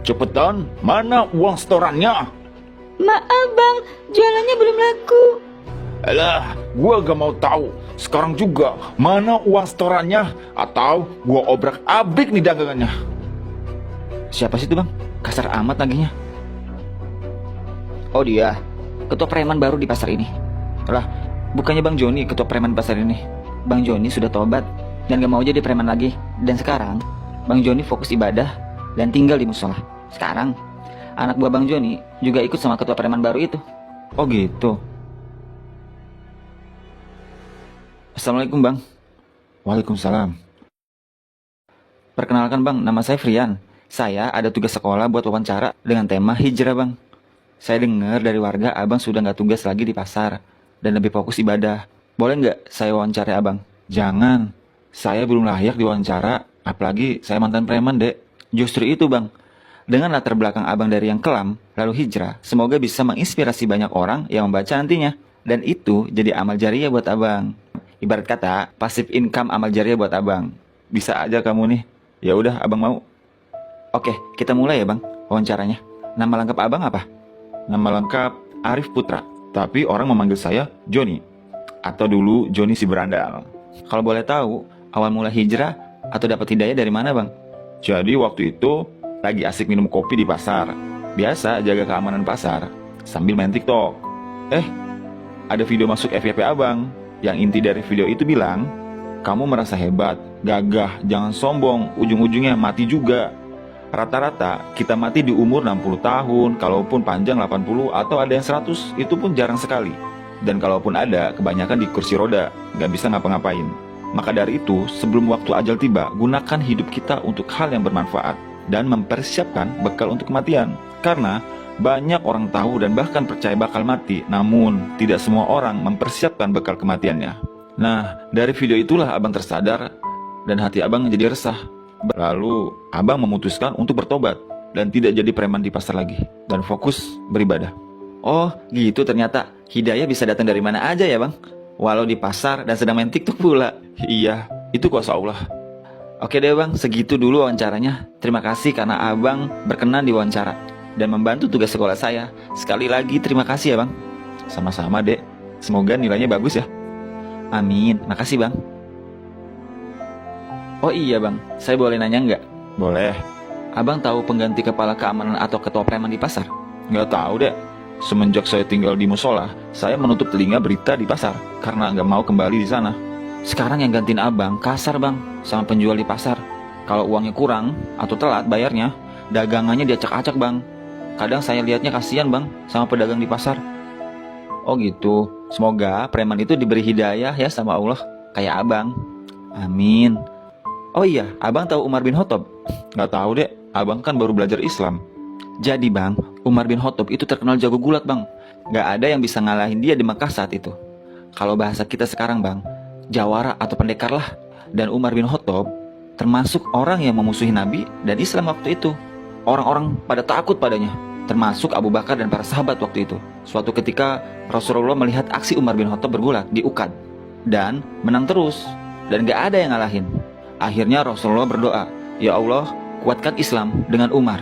Cepetan, mana uang setorannya? Maaf bang, jualannya belum laku. Alah, gua gak mau tahu. Sekarang juga, mana uang setorannya? Atau gua obrak-abrik nih dagangannya. Siapa sih itu bang? Kasar amat nagihnya. Oh dia, ketua preman baru di pasar ini. Lah, bukannya Bang Joni ketua preman di pasar ini. Bang Joni sudah tobat dan gak mau jadi preman lagi. Dan sekarang, Bang Joni fokus ibadah dan tinggal di musola. Sekarang, anak buah Bang Joni juga ikut sama ketua preman baru itu. Oh gitu. Assalamualaikum Bang. Waalaikumsalam. Perkenalkan Bang, nama saya Frian. Saya ada tugas sekolah buat wawancara dengan tema hijrah Bang. Saya dengar dari warga Abang sudah gak tugas lagi di pasar dan lebih fokus ibadah. Boleh nggak saya wawancara Abang? Jangan, saya belum layak diwawancara. Apalagi saya mantan preman, Dek. Justru itu Bang. Dengan latar belakang Abang dari yang kelam, lalu hijrah, semoga bisa menginspirasi banyak orang yang membaca nantinya. Dan itu jadi amal jariah buat Abang. Ibarat kata, passive income amal jariah buat Abang. Bisa aja kamu nih. Ya udah, Abang mau. Oke, kita mulai ya Bang, wawancaranya. Nama lengkap Abang apa? Nama lengkap Arif Putra, tapi orang memanggil saya Joni. Atau dulu Joni si berandal. Kalau boleh tahu, awal mula hijrah atau dapat hidayah dari mana Bang? Jadi waktu itu lagi asik minum kopi di pasar. Biasa jaga keamanan pasar sambil main TikTok. Ada video masuk FYP Abang. Yang inti dari video itu bilang, kamu merasa hebat, gagah, jangan sombong, ujung-ujungnya mati juga. Rata-rata kita mati di umur 60 tahun, kalaupun panjang 80 atau ada yang 100, itu pun jarang sekali. Dan kalaupun ada, kebanyakan di kursi roda, gak bisa ngapa-ngapain. Maka dari itu, sebelum waktu ajal tiba, gunakan hidup kita untuk hal yang bermanfaat dan mempersiapkan bekal untuk kematian. Karena banyak orang tahu dan bahkan percaya bakal mati, namun tidak semua orang mempersiapkan bekal kematiannya. Nah, dari video itulah Abang tersadar dan hati Abang jadi resah. Lalu Abang memutuskan untuk bertobat dan tidak jadi preman di pasar lagi dan fokus beribadah. Oh gitu, ternyata hidayah bisa datang dari mana aja ya Bang? Walau di pasar dan sedang main TikTok pula. Iya, itu kuasa Allah. Oke deh Bang, segitu dulu wawancaranya. Terima kasih karena Abang berkenan diwawancara dan membantu tugas sekolah saya. Sekali lagi terima kasih ya Bang. Sama-sama Dek, semoga nilainya bagus ya. Amin, makasih Bang. Oh iya Bang, saya boleh nanya nggak? Boleh. Abang tahu pengganti kepala keamanan atau ketua preman di pasar? Nggak tahu Dek. Semenjak saya tinggal di musola, saya menutup telinga berita di pasar karena nggak mau kembali di sana. Sekarang yang gantiin Abang kasar Bang sama penjual di pasar. Kalau uangnya kurang atau telat bayarnya, dagangannya diacak-acak Bang. Kadang saya lihatnya kasihan Bang sama pedagang di pasar. Oh gitu, semoga preman itu diberi hidayah ya sama Allah kayak Abang. Amin. Oh iya, Abang tahu Umar bin Khattab? Nggak tahu Dek, Abang kan baru belajar Islam. Jadi Bang, Umar bin Khattab itu terkenal jago gulat Bang. Nggak ada yang bisa ngalahin dia di Mekah saat itu. Kalau bahasa kita sekarang Bang, jawara atau pendekar lah. Dan Umar bin Khattab termasuk orang yang memusuhi Nabi dan Islam waktu itu. Orang-orang pada takut padanya, termasuk Abu Bakar dan para sahabat waktu itu. Suatu ketika Rasulullah melihat aksi Umar bin Khattab bergulat di Ukad dan menang terus dan gak ada yang ngalahin. Akhirnya Rasulullah berdoa, ya Allah kuatkan Islam dengan Umar.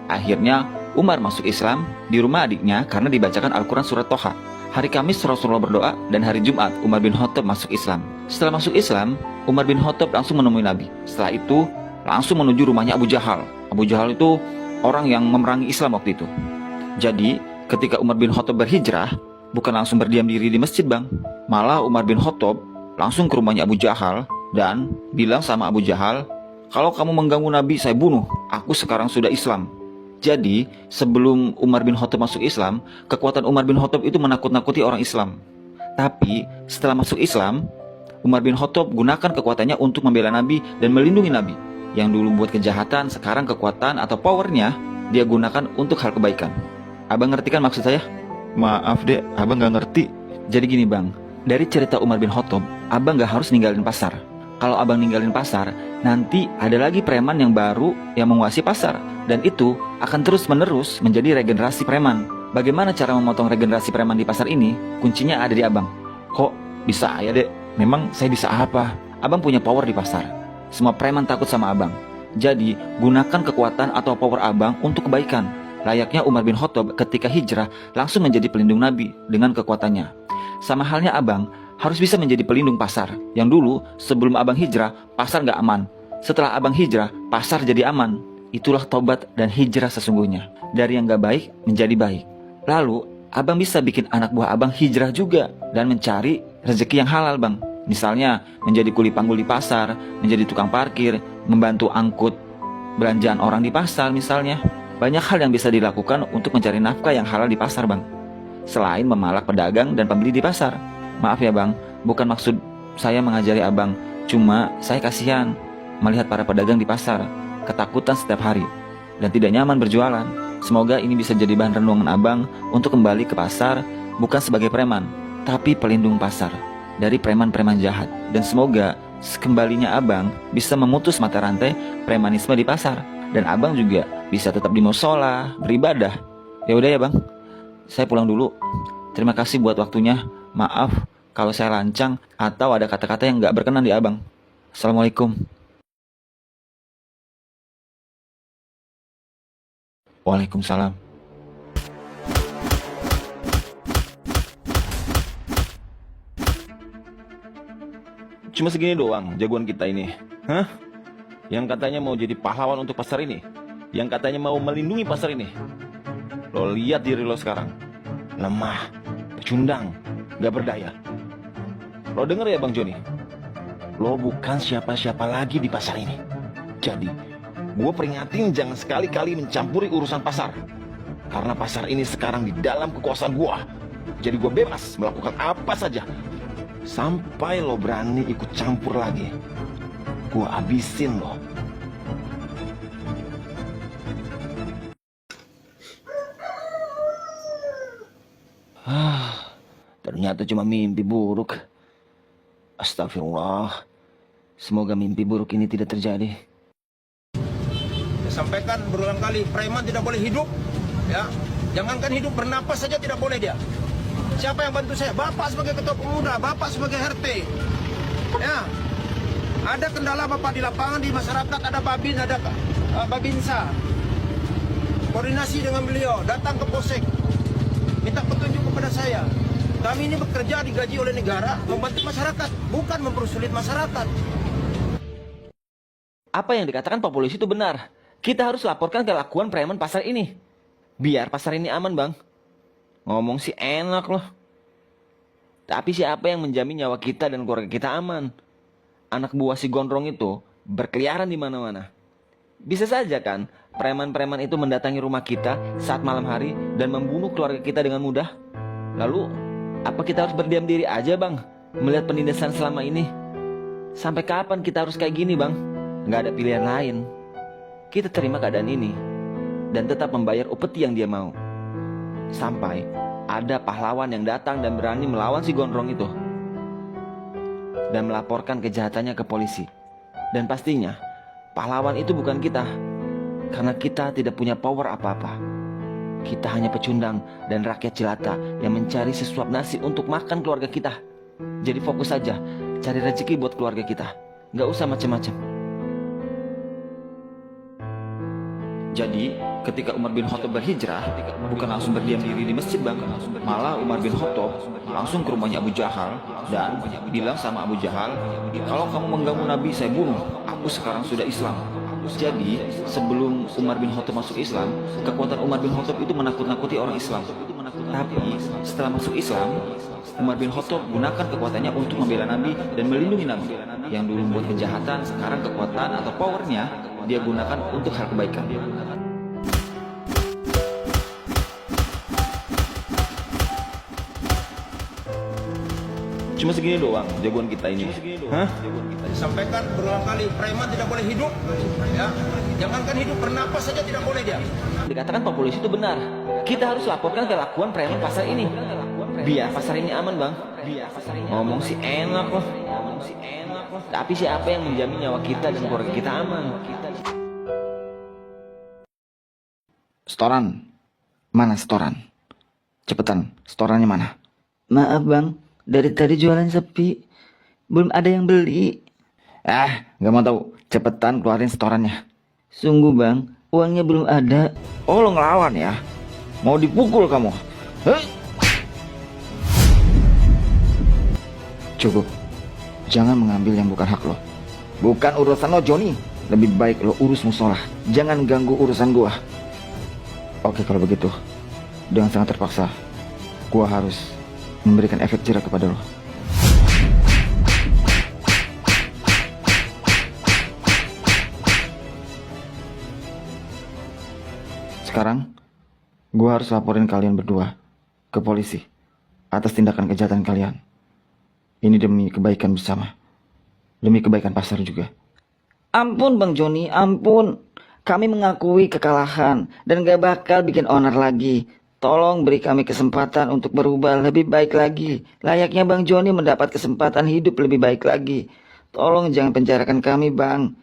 Akhirnya Umar masuk Islam di rumah adiknya karena dibacakan Al-Quran surat Toha. Hari Kamis Rasulullah berdoa dan hari Jumat Umar bin Khattab masuk Islam. Setelah masuk Islam, Umar bin Khattab langsung menemui Nabi. Setelah itu langsung menuju rumahnya Abu Jahal. Abu Jahal itu orang yang memerangi Islam waktu itu. Jadi ketika Umar bin Khattab berhijrah, bukan langsung berdiam diri di masjid Bang. Malah Umar bin Khattab langsung ke rumahnya Abu Jahal dan bilang sama Abu Jahal, kalau kamu mengganggu Nabi saya bunuh, aku sekarang sudah Islam. Jadi sebelum Umar bin Khattab masuk Islam, kekuatan Umar bin Khattab itu menakut-nakuti orang Islam. Tapi setelah masuk Islam, Umar bin Khattab gunakan kekuatannya untuk membela Nabi dan melindungi Nabi. Yang dulu buat kejahatan, sekarang kekuatan atau powernya dia gunakan untuk hal kebaikan. Abang ngerti kan maksud saya? Maaf Dek, Abang nggak ngerti. Jadi gini Bang, dari cerita Umar bin Khattab, Abang gak harus ninggalin pasar. Kalau Abang ninggalin pasar, nanti ada lagi preman yang baru yang menguasai pasar. Dan itu akan terus-menerus menjadi regenerasi preman. Bagaimana cara memotong regenerasi preman di pasar ini? Kuncinya ada di Abang. Kok bisa ya Dek? Memang saya bisa apa? Abang punya power di pasar. Semua preman takut sama Abang. Jadi, gunakan kekuatan atau power abang untuk kebaikan. Layaknya Umar bin Khattab ketika hijrah langsung menjadi pelindung Nabi dengan kekuatannya. Sama halnya abang harus bisa menjadi pelindung pasar. Yang dulu sebelum abang hijrah, pasar gak aman. Setelah abang hijrah, pasar jadi aman. Itulah tobat dan hijrah sesungguhnya. Dari yang gak baik menjadi baik. Lalu, abang bisa bikin anak buah abang hijrah juga dan mencari rezeki yang halal bang. Misalnya menjadi kuli panggul di pasar, menjadi tukang parkir, membantu angkut belanjaan orang di pasar misalnya. Banyak hal yang bisa dilakukan untuk mencari nafkah yang halal di pasar bang. Selain memalak pedagang dan pembeli di pasar. Maaf ya bang, bukan maksud saya mengajari abang. Cuma saya kasihan melihat para pedagang di pasar ketakutan setiap hari dan tidak nyaman berjualan. Semoga ini bisa jadi bahan renungan abang untuk kembali ke pasar, bukan sebagai preman, tapi pelindung pasar dari preman-preman jahat. Dan semoga sekembalinya abang bisa memutus mata rantai premanisme di pasar. Dan abang juga bisa tetap di musola, beribadah. Ya udah ya bang, saya pulang dulu. Terima kasih buat waktunya. Maaf kalau saya lancang atau ada kata-kata yang gak berkenan di abang. Assalamualaikum. Waalaikumsalam. Cuma segini doang jagoan kita ini. Hah? Yang katanya mau jadi pahlawan untuk pasar ini, yang katanya mau melindungi pasar ini. Lo lihat diri lo sekarang, lemah, pecundang, gak berdaya. Lo denger ya Bang Joni, lo bukan siapa-siapa lagi di pasar ini. Jadi gue peringatin jangan sekali-kali mencampuri urusan pasar. Karena pasar ini sekarang di dalam kekuasaan gue. Jadi gue bebas melakukan apa saja. Sampai lo berani ikut campur lagi, gue habisin lo. Ternyata cuma mimpi buruk. Astagfirullah. Semoga mimpi buruk ini tidak terjadi. Saya sampaikan berulang kali, preman tidak boleh hidup. Ya, jangankan hidup, bernapas saja tidak boleh dia. Siapa yang bantu saya? Bapak sebagai ketua pemuda, Bapak sebagai RT. Ya, ada kendala Bapak di lapangan, di masyarakat, ada Babin, ada Babinsa. Koordinasi dengan beliau, datang ke Polsek, minta petunjuk kepada saya. Kami ini bekerja digaji oleh negara, membantu masyarakat, bukan mempersulit masyarakat. Apa yang dikatakan Pak Polisi itu benar. Kita harus laporkan kelakuan preman pasar ini. Biar pasar ini aman bang. Ngomong sih enak loh. Tapi siapa yang menjamin nyawa kita dan keluarga kita aman? Anak buah si gondrong itu berkeliaran di mana-mana. Bisa saja kan preman-preman itu mendatangi rumah kita saat malam hari dan membunuh keluarga kita dengan mudah. Lalu apa kita harus berdiam diri aja bang melihat penindasan selama ini? Sampai kapan kita harus kayak gini bang? Gak ada pilihan lain. Kita terima keadaan ini dan tetap membayar upeti yang dia mau. Sampai ada pahlawan yang datang dan berani melawan si gondrong itu dan melaporkan kejahatannya ke polisi. Dan pastinya pahlawan itu bukan kita, karena kita tidak punya power apa-apa. Kita hanya pecundang dan rakyat jelata yang mencari sesuap nasi untuk makan keluarga kita. Jadi fokus saja cari rezeki buat keluarga kita, gak usah macam-macam. Jadi ketika Umar bin Khattab berhijrah, bukan langsung berdiam diri di masjid bang. Malah Umar bin Khattab langsung ke rumahnya Abu Jahal dan bilang sama Abu Jahal, kalau kamu mengganggu Nabi saya bunuh, aku sekarang sudah Islam. Jadi sebelum Umar bin Khattab masuk Islam, kekuatan Umar bin Khattab itu menakut-nakuti orang Islam. Tapi setelah masuk Islam, Umar bin Khattab gunakan kekuatannya untuk membela Nabi dan melindungi Nabi. Yang dulu buat kejahatan, sekarang kekuatan atau powernya dia gunakan untuk hal kebaikan. Cuma segini doang jagoan kita ini. Hah? Saya sampaikan berulang kali, preman tidak boleh hidup. Ya, jangankan hidup, bernapas saja tidak boleh dia. Dikatakan Pak Polisi itu benar. Kita harus laporkan kelakuan preman pasar ini. Biar pasar ini aman bang. Ngomong sih enak loh. Tapi siapa yang menjamin nyawa kita dan keluarga kita aman? Setoran. Mana setoran? Cepetan, setorannya mana? Maaf bang, dari tadi jualan sepi, belum ada yang beli. Gak mau tahu. Cepetan keluarin setorannya. Sungguh bang, uangnya belum ada. Oh, lo ngelawan ya? Mau dipukul kamu? Hei! Cukup. Jangan mengambil yang bukan hak lo. Bukan urusan lo, Joni. Lebih baik lo urus musola. Jangan ganggu urusan gua. Oke, kalau begitu, dengan sangat terpaksa, gua harus memberikan efek jerah kepada lo. Sekarang, gua harus laporin kalian berdua ke polisi atas tindakan kejahatan kalian. Ini demi kebaikan bersama, demi kebaikan pasar juga. Ampun Bang Joni, ampun. Kami mengakui kekalahan dan gak bakal bikin onar lagi. Tolong beri kami kesempatan untuk berubah lebih baik lagi. Layaknya Bang Joni mendapat kesempatan hidup lebih baik lagi. Tolong jangan penjarakan kami Bang.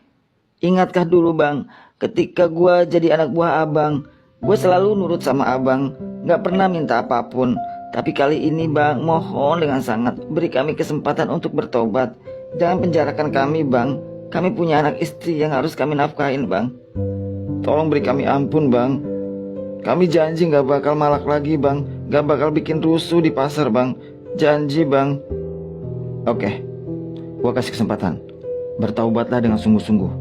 Ingatkah dulu Bang, ketika gua jadi anak buah abang, gue selalu nurut sama abang, gak pernah minta apapun. Tapi kali ini Bang, mohon dengan sangat beri kami kesempatan untuk bertobat. Jangan penjarakan kami Bang. Kami punya anak istri yang harus kami nafkahin Bang. Tolong beri kami ampun Bang. Kami janji gak bakal malak lagi Bang. Gak bakal bikin rusuh di pasar Bang. Janji Bang. Oke, gua kasih kesempatan. Bertaubatlah dengan sungguh-sungguh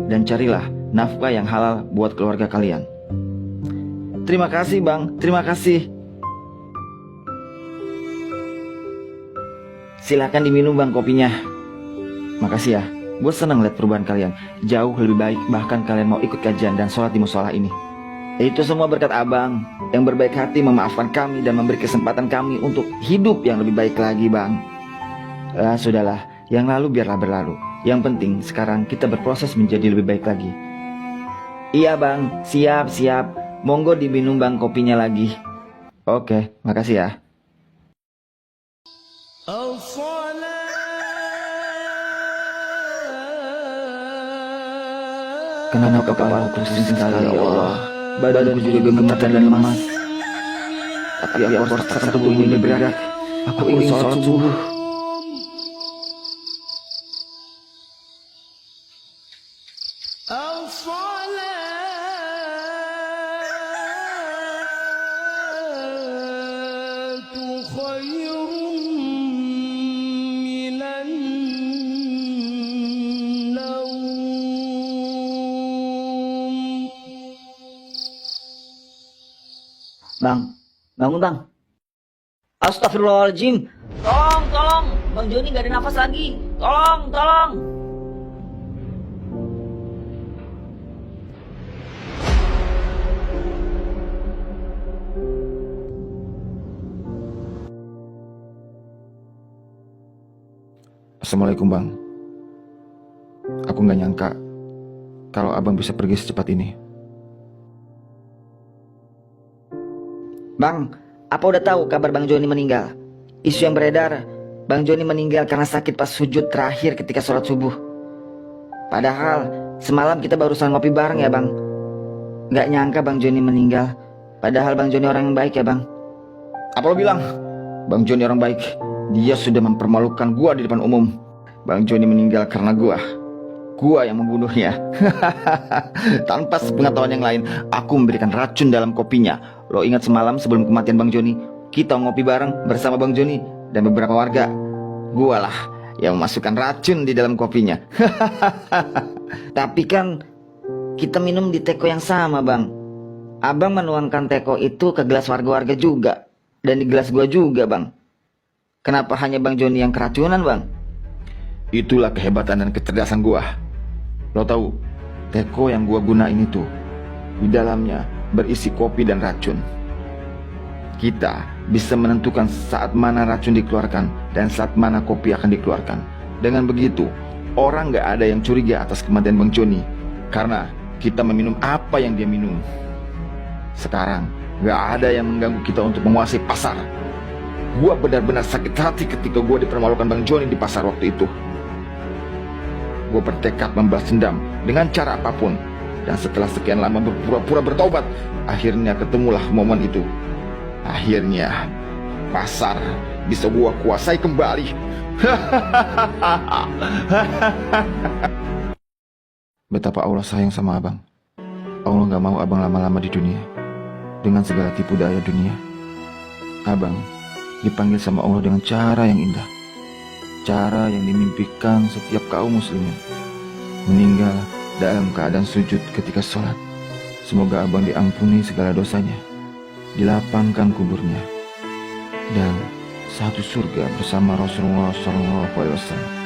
dan carilah nafkah yang halal buat keluarga kalian. Terima kasih Bang, terima kasih. Silakan diminum Bang kopinya. Makasih ya, gue senang lihat perubahan kalian. Jauh lebih baik, bahkan kalian mau ikut kajian dan sholat di musola ini. Itu semua berkat abang yang berbaik hati memaafkan kami dan memberi kesempatan kami untuk hidup yang lebih baik lagi Bang. Sudahlah, yang lalu biarlah berlalu. Yang penting sekarang kita berproses menjadi lebih baik lagi. Iya Bang, siap. Monggo diminum Bang kopinya lagi. Oke, makasih ya. Kenapa kepalaku pusing sekali ya Allah. Badanku juga gemetar dan lemas. Tapi aku harus paksakan tubuh ini bergerak. Aku ingin sholat subuh. Bang, bangun Bang. Astagfirullahaladzim. Tolong. Bang Joni gak ada nafas lagi. Tolong. Assalamualaikum Bang. Aku gak nyangka kalau abang bisa pergi secepat ini. Bang, apa udah tahu kabar Bang Joni meninggal? Isu yang beredar, Bang Joni meninggal karena sakit pas sujud terakhir ketika sholat subuh. Padahal semalam kita barusan ngopi bareng ya Bang. Gak nyangka Bang Joni meninggal. Padahal Bang Joni orang yang baik ya Bang. Apa lo bilang? Bang Joni orang baik. Dia sudah mempermalukan gua di depan umum. Bang Joni meninggal karena gua yang membunuhnya. Tanpa sepengetahuan yang lain, aku memberikan racun dalam kopinya. Lo ingat semalam sebelum kematian Bang Joni, kita ngopi bareng bersama Bang Joni dan beberapa warga. Gua lah yang memasukkan racun di dalam kopinya. Tapi kan kita minum di teko yang sama Bang. Abang menuangkan teko itu ke gelas warga-warga juga. Dan di gelas gua juga Bang. Kenapa hanya Bang Joni yang keracunan Bang? Itulah kehebatan dan kecerdasan gua. Lo tahu, teko yang gua gunain itu di dalamnya berisi kopi dan racun. Kita bisa menentukan saat mana racun dikeluarkan dan saat mana kopi akan dikeluarkan. Dengan begitu, orang gak ada yang curiga atas kematian Bang Joni karena kita meminum apa yang dia minum. Sekarang gak ada yang mengganggu kita untuk menguasai pasar. Gua benar-benar sakit hati ketika gua dipermalukan Bang Joni di pasar waktu itu. Gua bertekad membalas dendam dengan cara apapun. Dan setelah sekian lama berpura-pura bertobat, akhirnya ketemulah momen itu. Akhirnya pasar bisa gua kuasai kembali. Betapa Allah sayang sama abang. Allah gak mau abang lama-lama di dunia dengan segala tipu daya dunia. Abang dipanggil sama Allah dengan cara yang indah, cara yang dimimpikan setiap kaum muslimin, meninggal dalam keadaan sujud ketika sholat. Semoga abang diampuni segala dosanya, dilapangkan kuburnya, dan satu surga bersama Rasulullah SAW.